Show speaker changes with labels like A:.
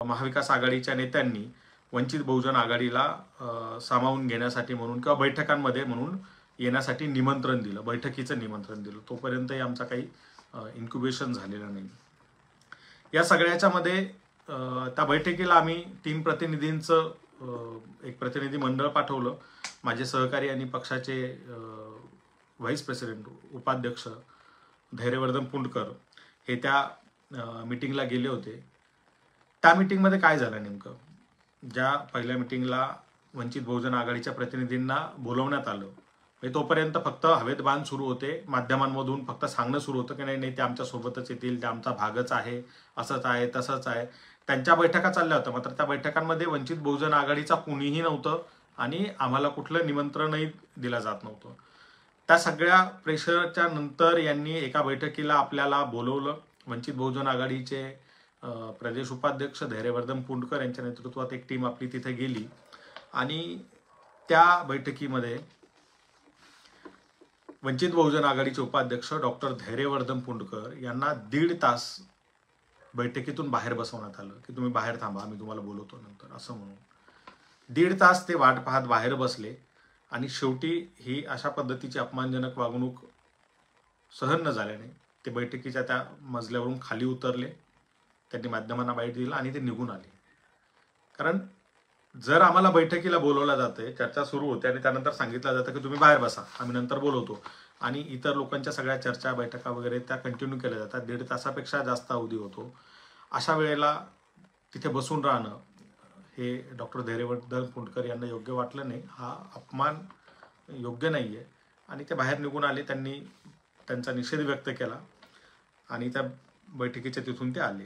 A: महाविकास आघाडीच्या नेत्यांनी वंचित बहुजन आघाडीला सामावून घेण्यासाठी म्हणून किंवा बैठकांमध्ये म्हणून येण्यासाठी निमंत्रण दिलं, बैठकीचं निमंत्रण दिलं. तोपर्यंतही आमचा काही इन्क्युबेशन झालेलं नाही. या सगळ्याच्या मध्ये त्या बैठकीला आम्ही 3 प्रतिनिधींचं एक प्रतिनिधी मंडळ पाठवलं. माझे सहकारी आणि पक्षाचे व्हाईस प्रेसिडेंट उपाध्यक्ष धैर्यवर्धन पुंडकर हे त्या मीटिंगला गेले होते. त्या मीटिंगमध्ये काय झालं नेमकं, ज्या पहिल्या मीटिंगला वंचित बहुजन आघाडीच्या प्रतिनिधींना बोलवण्यात आलं, तोपर्यंत फक्त हवेत बाण सुरू होते. माध्यमांमधून फक्त सांगणं सुरू होतं की नाही ते आमच्या सोबतच येतील, ते आमचा भागच आहे, असंच आहे तसंच आहे. त्यांच्या बैठका चालल्या होत्या, मात्र त्या बैठकांमध्ये वंचित बहुजन आघाडीचा कुणीही नव्हतं आणि आम्हाला कुठलं निमंत्रणही दिलं जात नव्हतं. त्या सगळ्या प्रेशरच्या नंतर यांनी एका बैठकीला आपल्याला बोलवलं. वंचित बहुजन आघाडीचे प्रदेश उपाध्यक्ष धैर्यवर्धन पुंडकर यांच्या नेतृत्वात एक टीम आपली तिथे गेली आणि त्या बैठकीमध्ये वंचित बहुजन आघाडीचे उपाध्यक्ष डॉक्टर धैर्यवर्धन पुंडकर यांना 1.5 तास बैठकीतून बाहेर बसवण्यात आलं की तुम्ही बाहेर थांबा, आम्ही तुम्हाला बोलवतो नंतर, असं म्हणून 1.5 तास ते वाट पाहत बाहेर बसले. आणि शेवटी ही अशा पद्धतीची अपमानजनक वागणूक सहन न झाल्याने ते बैठकीच्या त्या मजल्यावरून खाली उतरले. त्यांनी माध्यमांना बाईट दिला आणि ते निघून आले. कारण जर आम्हाला बैठकीला बोलवलं जाते, चर्चा सुरू होते आणि त्यानंतर सांगितलं जातं की तुम्ही बाहेर बसा, आम्ही नंतर बोलवतो, आणि इतर लोकांच्या सगळ्या चर्चा बैठका वगैरे त्या कंटिन्यू केल्या जातात, 1.5 तासापेक्षा जास्त अवधी होतो. अशा वेळेला तिथे बसून राहणं हे डॉक्टर धैर्यवर्धन पुंडकर यांना योग्य वाटलं नाही. हा अपमान योग्य नाही आहे आणि ते बाहेर निघून आले. त्यांनी त्यांचा निषेध व्यक्त केला आणि त्या बैठकीच्या तिथून ते आले.